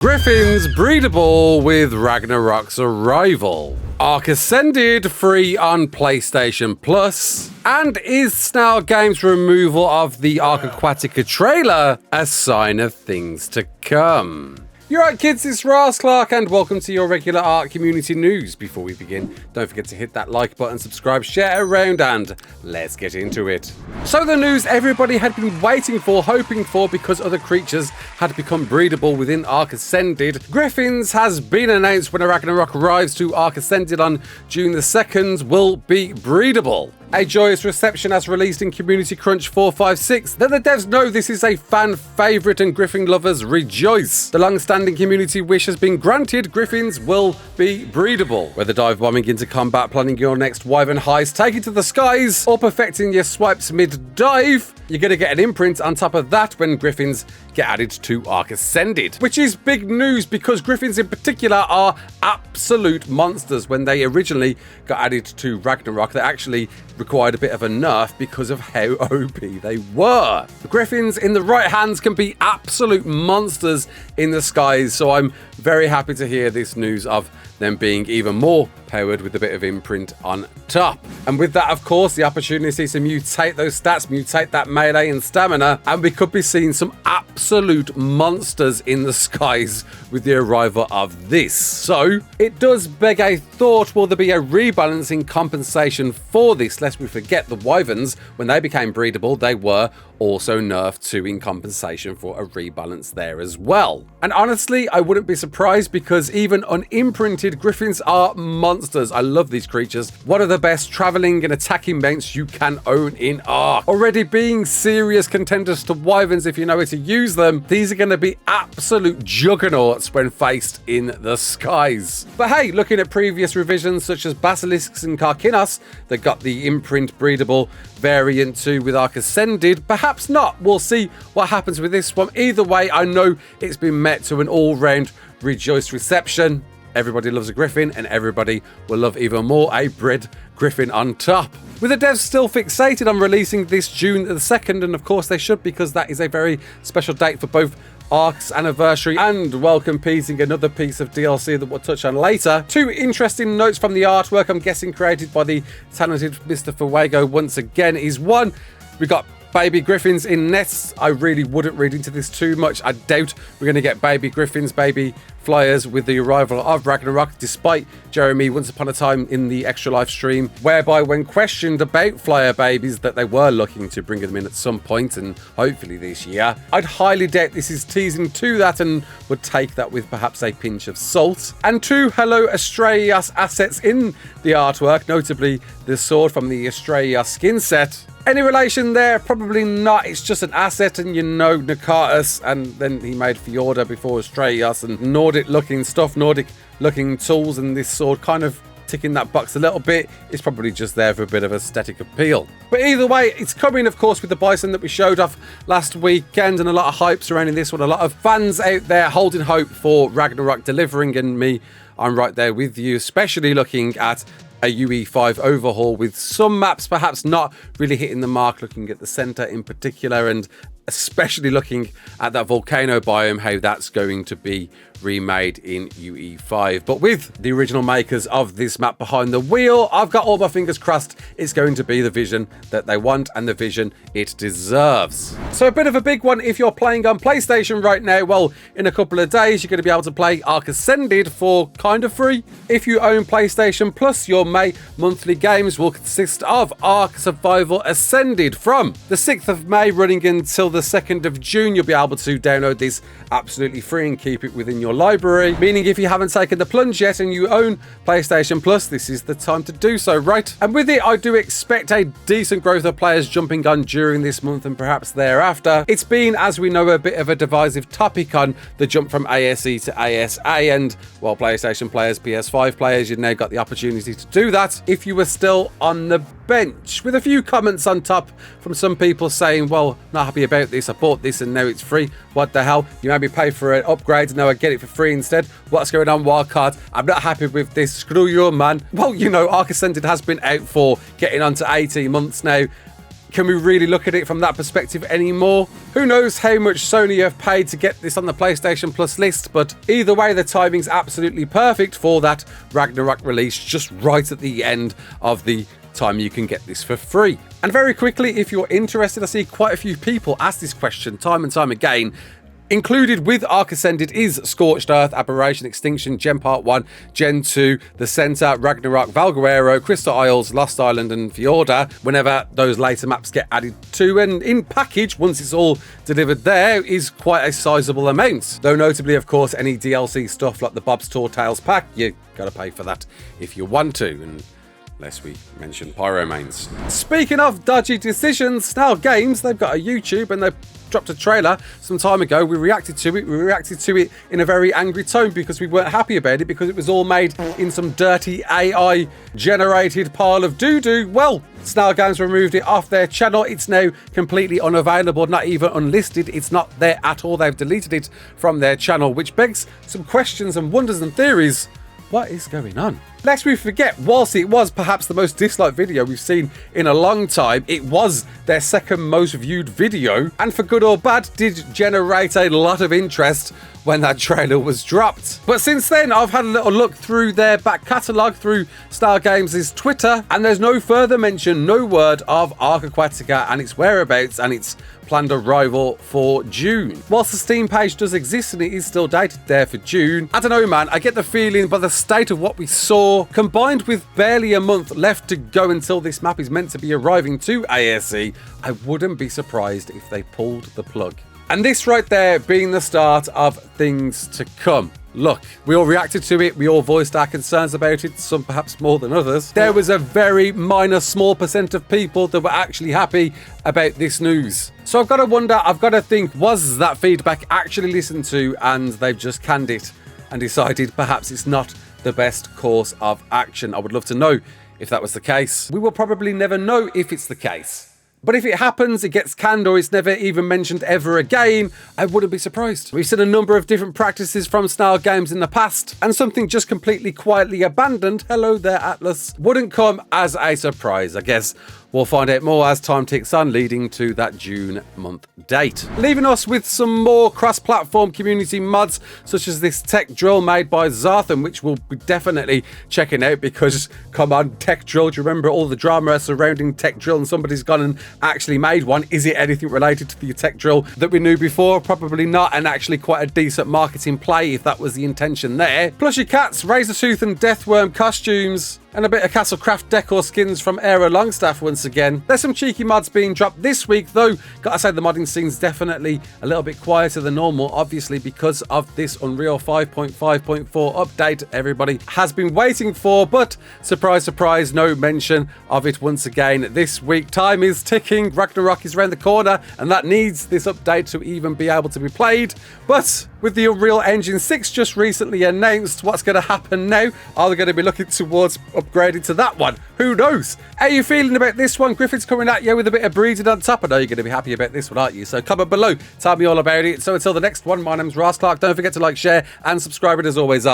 Griffins breedable with Ragnarok's arrival. ARK Ascended free on PlayStation Plus. And is Snail Games' removal of the ARK Aquatica trailer a sign of things to come? You're right, kids, it's Raasclark, and welcome to your regular ARK community news. Before we begin, don't forget to hit that like button, subscribe, share around, and let's get into it. So the news everybody had been waiting for, hoping for, because other creatures had become breedable within ARK Ascended. Griffins has been announced when a Ragnarok arrives to ARK Ascended on June the 2nd will be breedable. A joyous reception as released in Community Crunch 456. Let the devs know this is a fan favourite and Griffin lovers rejoice. The long-standing community wish has been granted. Griffins will be breedable. Whether dive bombing into combat, planning your next wyvern heist, taking to the skies, or perfecting your swipes mid-dive, you're going to get an imprint on top of that when Griffins get added to ARK Ascended. Which is big news because Griffins in particular are absolute monsters. When they originally got added to Ragnarok, they actually required a bit of a nerf because of how OP they were. The Griffins in the right hands can be absolute monsters in the skies, so I'm very happy to hear this news of them being even more powered with a bit of imprint on top. And with that, of course, the opportunity to mutate those stats, mutate that melee and stamina, and we could be seeing some absolute monsters in the skies with the arrival of this. So it does beg a thought, will there be a rebalancing compensation for this? Lest we forget the wyverns, when they became breedable, they were also nerfed too in compensation for a rebalance there as well. And honestly, I wouldn't be surprised because even unimprinted Griffins are monsters. I love these creatures. One of the best traveling and attacking mounts you can own in ARK. Already being serious contenders to wyverns if you know how to use them, these are going to be absolute juggernauts when faced in the skies. But hey, looking at previous revisions such as Basilisks and Karkinos that got the imprint breedable variant too with ARK Ascended, perhaps not. We'll see what happens with this one. Either way, I know it's been met to an all-round rejoiced reception. Everybody loves a Griffin, and everybody will love even more a bred Griffin on top. With the devs still fixated on releasing this June the 2nd, and of course they should, because that is a very special date for both ARK's anniversary and while competing another piece of DLC that we'll touch on later. Two interesting notes from the artwork, I'm guessing created by the talented Mr. Fuego once again, is one, we got baby Griffins in nests. I really wouldn't read into this too much. I doubt we're going to get baby Griffins, baby flyers with the arrival of Ragnarok, despite Jeremy once upon a time in the Extra Life stream, whereby when questioned about flyer babies that they were looking to bring them in at some point and hopefully this year. I'd highly doubt this is teasing to that and would take that with perhaps a pinch of salt. And two Hello Astraias assets in the artwork, notably the sword from the Astraea skin set. Any relation there? Probably not. It's just an asset, and you know Nakatus, and then he made Fjorda before Astraias, and Nordic looking stuff, Nordic looking tools, and this sword kind of ticking that box a little bit. It's probably just there for a bit of aesthetic appeal. But either way, it's coming, of course, with the bison that we showed off last weekend, and a lot of hype surrounding this one. A lot of fans out there holding hope for Ragnarok delivering, and me, I'm right there with you, especially looking at a UE5 overhaul with some maps perhaps not really hitting the mark, looking at the center in particular, and especially looking at that volcano biome, how that's going to be remade in UE5. But with the original makers of this map behind the wheel, I've got all my fingers crossed it's going to be the vision that they want and the vision it deserves. So a bit of a big one if you're playing on PlayStation right now. Well, in a couple of days, you're going to be able to play ARK Ascended for kind of free. If you own PlayStation Plus, your May monthly games will consist of ARK Survival Ascended from the 6th of May running until the 2nd of June. You'll be able to download this absolutely free and keep it within your library, meaning if you haven't taken the plunge yet and you own PlayStation Plus, this is the time to do so, right? And with it, I do expect a decent growth of players jumping on during this month and perhaps thereafter. It's been, as we know, a bit of a divisive topic on the jump from ASE to ASA, and while PlayStation players, PS5 players, you've now got the opportunity to do that if you were still on the bench, with a few comments on top from some people saying, well, not happy about this, I bought this and now it's free, what the hell, you made me pay for an upgrade and now I get it for free instead, what's going on, wildcard, I'm not happy with this, screw you, man. Well, you know, ARK Ascended has been out for getting on to 18 months now. Can we really look at it from that perspective anymore? Who knows how much Sony have paid to get this on the PlayStation Plus list, but either way, the timing's absolutely perfect for that Ragnarok release, just right at the end of the time you can get this for free. And very quickly, if you're interested, I see quite a few people ask this question time and time again. Included with ARK Ascended is Scorched Earth, Aberration, Extinction, Gen Part 1, Gen 2, The Centre, Ragnarok, Valguero, Crystal Isles, Lost Island and Fjorda, whenever those later maps get added to. And in package, once it's all delivered there, is quite a sizable amount. Though notably, of course, any DLC stuff like the Bob's Tall Tales pack, you gotta pay for that if you want to. And unless we mention Pyromanes. Speaking of dodgy decisions, Snail Games, they've got a YouTube and they dropped a trailer some time ago. We reacted to it. We reacted to it in a very angry tone because we weren't happy about it because it was all made in some dirty AI generated pile of doo-doo. Well, Snail Games removed it off their channel. It's now completely unavailable, not even unlisted. It's not there at all. They've deleted it from their channel, which begs some questions and wonders and theories. What is going on? Lest we forget, whilst it was perhaps the most disliked video we've seen in a long time, it was their second most viewed video, and for good or bad, did generate a lot of interest when that trailer was dropped. But since then, I've had a little look through their back catalogue, through Snail Games' Twitter, and there's no further mention, no word of ARK Aquatica and its whereabouts and its planned arrival for June. Whilst the Steam page does exist and it is still dated there for June, I don't know, man, I get the feeling by the state of what we saw, combined with barely a month left to go until this map is meant to be arriving to ASE, I wouldn't be surprised if they pulled the plug. And this right there being the start of things to come. Look, we all reacted to it, we all voiced our concerns about it, some perhaps more than others. There was a very minor small percent of people that were actually happy about this news. So I've got to wonder, I've got to think, was that feedback actually listened to and they've just canned it and decided perhaps it's not the best course of action? I would love to know if that was the case. We will probably never know if it's the case. But if it happens, it gets canned or it's never even mentioned ever again, I wouldn't be surprised. We've seen a number of different practices from Snail Games in the past, and something just completely quietly abandoned, hello there Atlas, wouldn't come as a surprise. I guess we'll find out more as time ticks on, leading to that June month date. Leaving us with some more cross-platform community mods, such as this tech drill made by Zartham, which we'll be definitely checking out because, come on, tech drill, do you remember all the drama surrounding tech drill and somebody's gone and actually made one? Is it anything related to the tech drill that we knew before? Probably not, and actually quite a decent marketing play if that was the intention there. Plushy cats, Razortooth and Deathworm costumes, and a bit of Castlecraft decor skins from Aero Longstaff once again. There's some cheeky mods being dropped this week though. Gotta say the modding scene's definitely a little bit quieter than normal, obviously because of this Unreal 5.5.4 update everybody has been waiting for, but surprise, surprise, no mention of it once again this week. Time is ticking, Ragnarok is around the corner, and that needs this update to even be able to be played. But with the Unreal Engine 6 just recently announced, what's going to happen now? Are they going to be looking towards upgrading to that one? Who knows? How are you feeling about this one? Griffin's coming at you with a bit of breeding on top. I know you're going to be happy about this one, aren't you? So comment below, tell me all about it. So until the next one, my name's Raasclark. Don't forget to like, share and subscribe, and as always,